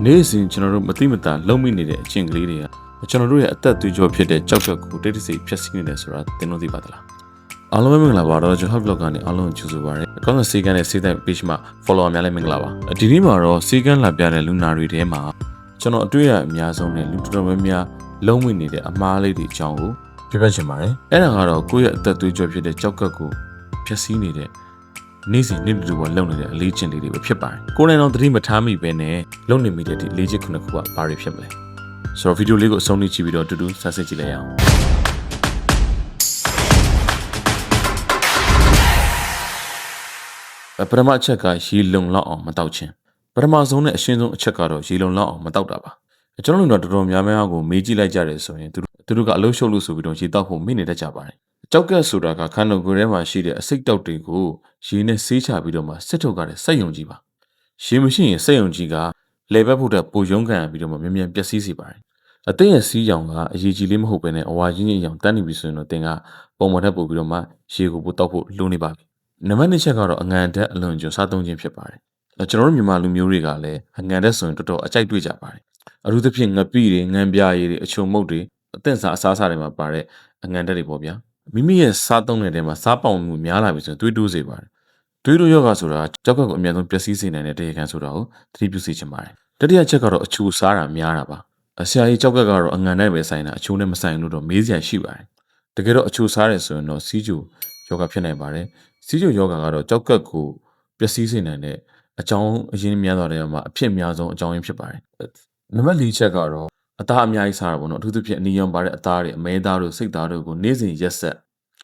နေ့စဉ်ကျွန်တော်တို့မတိမတာလုံမိနေတဲ့အချင်းကလေးတွေကကျွန်တော်တို့ရဲ့အသက်သွေးကြောဖြစ်တဲ့ကြောက်ရွံ့ကိုတိတ်တဆိတ်ဖြတ်စည်းနေတယ်ဆိုတာသင်တို့သိပါသလားအားလုံးပဲမင်္ဂလာပါတော့ကျွန်တော် blog ကနေအားလုံးကြိုဆိုပါရစေအကောင့်ကစေကန်းနဲ့စေတဲ့ page မှာ follower များလည်းမင်္ဂလာပါဒီနေ့မှာတော့စေကန်းလာပြတဲ့လူနာတွေထဲမှာကျွန်တော်အတွေ့အများဆုံးနဲ့လူတော်တော်များများလုံမိနေတဲ့အမားလေးတွေအကြောင်းကိုပြပြချင်ပါတယ်အဲ့ဒါကတော့ကိုယ့်ရဲ့အသက်သွေးကြောဖြစ်တဲ့ကြောက်ကပ်ကိုဖြတ်စည်းနေတဲ့နေ့စဉ်နေ့တူပေါ်လုံနေတဲ့အလေးချင်းလေးတွေပဲဖြစ်ပါတယ်ကိုယ်နဲ့တော့သတိမထားမိပဲနဲ့လုံနေမိတဲ့ဒီလေးချက်ခုနှစ်ခုကဘာတွေဖြစ်မလဲဆိုတော့ဗီဒီယိုလေးကိုအဆုံးထိကြည့်ပြီးတော့တူတူစမ်းစစ်ကြည့်လိုက်အောင်ပထမအချက်ကရေလုံလောက်အောင်မတောက်ခြင်းပထမဆုံးနဲ့အရှင်းဆုံးအချက်ကတော့ရေလုံလောက်အောင်မတောက်တာပါကျွန်တော်တို့တော့တော်တော်များများကိုမေးကြည့်လိုက်ကြတယ်ဆိုရင်သူတို့ကအလုံးရှုပ်လို့ဆိုပြီးတော့ရေတောက်ဖို့မိနေတတ်ကြပါတယ်ကြောက်ကက်ဆိုတာကခန္ဓာကိုယ်ထဲမှာရှိတဲ့အစိတ်တောက်တွေကိုရေနဲ့ဆေးချပြီးတော့မှစစ်ထုတ်ကြတဲ့စက်ယုံကြီးပါရေမရှိရင်စက်ယုံကြီးကလေဘက်ဖို့တဲ့ပိုယုံခံပြီးတော့မှမြန်မြန်ပျက်စီးစေပါတယ်အသင်းရဲ့စီးရောင်ကအရေးကြီးလေးမဟုတ်ဘဲနဲ့အဝါကြီးကြီးရောင်တန်းနေပြီဆိုရင်တော့တင်ကပုံမှန်ထက်ပိုပြီးတော့မှရေကိုပိုတောက်ဖို့လိုနေပါပြီနံပါတ်2ချက်ကတော့အငံတက်အလွန်ကျွံစားသုံးခြင်းဖြစ်ပါတယ်ကျွန်တော်တို့မြန်မာလူမျိုးတွေကလည်းအငံတက်ဆိုရင်တော်တော်အကြိုက်တွေ့ကြပါတယ်အထူးသဖြင့်ငပိတွေငံပြားရည်တွေအချုံမုတ်တွေအသင့်စားအစားအစာတွေမှာပါတဲ့အငံတက်တွေပေါ့ဗျာမိမိရဲ့စားသုံးတဲ့ထဲမှာစားပေါင်မှုများလာပြီဆိုရင်တွေးတိုးစေပါတယ်တွေးတိုးယောဂဆိုတာကြောက်ကပ်ကိုအများဆုံးပျက်စီးစေနိုင်တဲ့တရားခံဆိုတာကိုသတိပြုစေချင်ပါတယ်တတိယချက်ကတော့အချိုစားတာများတာပါဆရာကြီးကြောက်ကပ်ကတော့အငံနဲ့ပဲဆိုင်တာအချိုနဲ့မဆိုင်လို့တော့မေးစရာရှိပါတယ်တကယ်တော့အချိုစားတယ်ဆိုရင်တော့စီးကျူယောဂဖြစ်နိုင်ပါတယ်စီးကျူယောဂကတော့ကြောက်ကပ်ကိုပျက်စီးစေနိုင်တဲ့အကြောင်းအရင်းများစွာတွေမှာအဖြစ်အများဆုံးအကြောင်းရင်းဖြစ်ပါတယ်နံပါတ်4ချက်ကတော့အသားအများကြီးစားတာပေါ့နော်အထူးသဖြင့်အနီရောင်ပါတဲ့အသားတွေအမဲသားတို့စိတ်သားတို့ကိုနေ့စဉ်ရက်ဆက်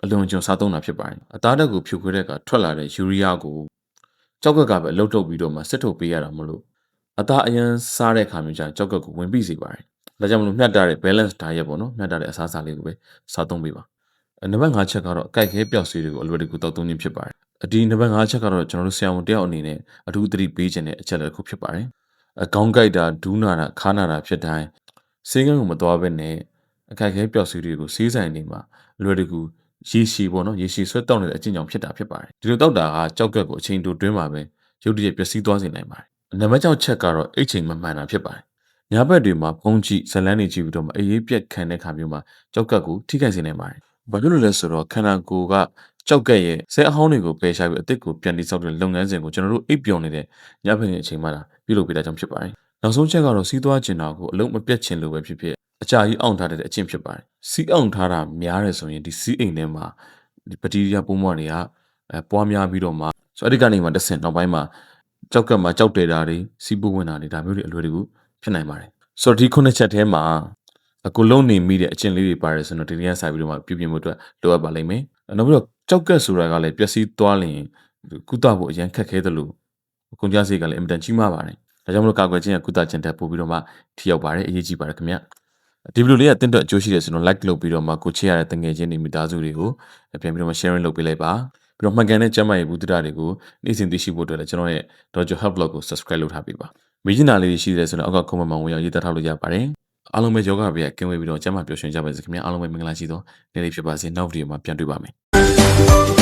အလွန်ကျွံစားသုံးတာဖြစ်ပါတယ်အသားဓာတ်ကိုဖြိုခွဲတဲ့အခါထွက်လာတဲ့ယူရီးယားကိုကြောက်ကပ်ကပဲအလုတ်ထုတ်ပြီးတော့မှစစ်ထုတ်ပေးရတာမလို့အသားအရန်စားတဲ့အခါမျိုးကျကြောက်ကပ်ကိုဝင်ပြီးစေပါတယ်ဒါကြောင့်မလို့မျှတတဲ့ balance diet ပေါ့နော်မျှတတဲ့အစားအစာလေးကိုပဲစားသုံးပေးပါနံပါတ်5ချက်ကတော့အကိုက်ခဲပျောက်ဆေးတွေကိုအလွယ်တကူတောက်သုံးခြင်းဖြစ်ပါတယ်ဒီနံပါတ်5ချက်ကတော့ကျွန်တော်တို့ဆရာဝန်တယောက်အနေနဲ့အထူးသတိပေးခြင်းတဲ့အချက်တစ်ခုဖြစ်ပါတယ်ခေါင်းကိုက်တာဒူးနာတာခါနာတာဖြစ်တိုင်းဆေးကန်းကိုမသွားဘဲနဲ့အကိုက်ခဲပျောက်ဆေးတွေကိုဆေးဆိုင်တွေမှာအလွယ်တကူရေရှည်ပေါ့နော်ရေရှည်ဆွဲတောက်နေတဲ့အကျင့်ကြောင့်ဖြစ်တာဖြစ်ပါတယ်ဒီလိုတောက်တာကကြောက်ကပ်ကိုအချိန်တိုတွင်းမှာပဲရုတ်တရက်ပျက်စီးသွားစေနိုင်ပါတယ်နံပါတ်6ချက်ကတော့အိတ်ချိန်မမှန်တာဖြစ်ပါတယ်ညဘက်တွေမှာဖုံးကြည့်ဇလန်းတွေကြည့်ပြီးတော့မှအေးရေးပြက်ခံတဲ့ခါမျိုးမှာကြောက်ကပ်ကိုထိခိုက်စေနိုင်ပါတယ်ဘာဖြစ်လို့လဲဆိုတော့ခန္ဓာကိုယ်ကကြောက်ကပ်ရဲ့ဆဲအဟောင်းတွေကိုပယ်ရှားပြီးအသစ်ကိုပြန်တိစောက်တဲ့လုပ်ငန်းစဉ်ကိုကျွန်တော်တို့အိပ်ပျော်နေတဲ့ညဘက်ရဲ့အချိန်မှလာပြုလုပ်ပေးတာကြောင့်ဖြစ်ပါတယ်နောက်ဆုံးချက်ကတော့စီးသွားကျင်တာကိုအလုံးမပြတ်ချင်လို့ပဲဖြစ်ဖြစ်အကြာကြီးအောင်ထားတဲ့အကျင့်ဖြစ်ပါတယ်စီးအောင်ထားတာများတယ်ဆိုရင်ဒီစီးအိမ်ထဲမှာဒီဘက်တီးရီးယားပိုးမွှားတွေကပွားများပြီးတော့မှဆိုအဲ့ဒီကနေမှတစ်ဆင့်နောက်ပိုင်းမှာကြောက်ကပ်မှာကြောက်တဲတာတွေစီးပိုးဝင်တာတွေဒါမျိုးတွေအလွယ်တကူဖြစ်နိုင်ပါတယ်ဆိုတော့ဒီခုနှစ်ချက်ထဲမှာအခုလုံးနေမိတဲ့အကျင့်လေးတွေပါတယ်ဆိုတော့ဒီနေ့ကစားပြီးတော့မှပြုပြင်မှုအတွက်လိုအပ်ပါလိမ့်မယ်နောက်ပြီးတော့ကြောက်ကပ်ဆိုတာကလည်းပျက်စီးသွားရင်ကုသဖို့အရန်ခက်ခဲတယ်လို့ကုန်ကျစရိတ်ကလည်းအင်မတန်ကြီးမားပါတယ်ဒါကြောင့်မလို့ကာကွယ်ခြင်းကကုသခြင်းတက်ပို့ပြီးတော့မှထိရောက်ပါတယ်အရေးကြီးပါတယ်ခင်ဗျဒီဗီဒီယိုလေးကတင်းတော့အကျိုးရှိတယ်ဆိုတော့ like လုပ်ပြီးတော့မှကိုချစ်ရတဲ့တငယ်ချင်းတွေမိသားစုတွေကိုပြန်ပြီးတော့မှ sharing လုပ်ပေးလိုက်ပါပြီးတော့မှန်ကန်တဲ့ကျမ်းမာရေးဘူးတရားတွေကိုနေ့စဉ်သိရှိဖို့အတွက်လည်းကျွန်တော်ရဲ့ Dojo Help Blog ကို subscribe လုပ်ထားပေးပါမေးချင်တာလေးရှိတယ်ဆိုတော့အောက်က comment မှာဝင်ရောက်ရေးသားထားလို့ရပါတယ်အားလုံးပဲယောဂဗျာကင်းဝေးပြီးတော့ကျမ်းမာပျော်ရွှင်ကြပါစေခင်ဗျာအားလုံးပဲမင်္ဂလာရှိသောနေ့လေးဖြစ်ပါစေနောက်ဗီဒီယိုမှာပြန်တွေ့ပါမယ်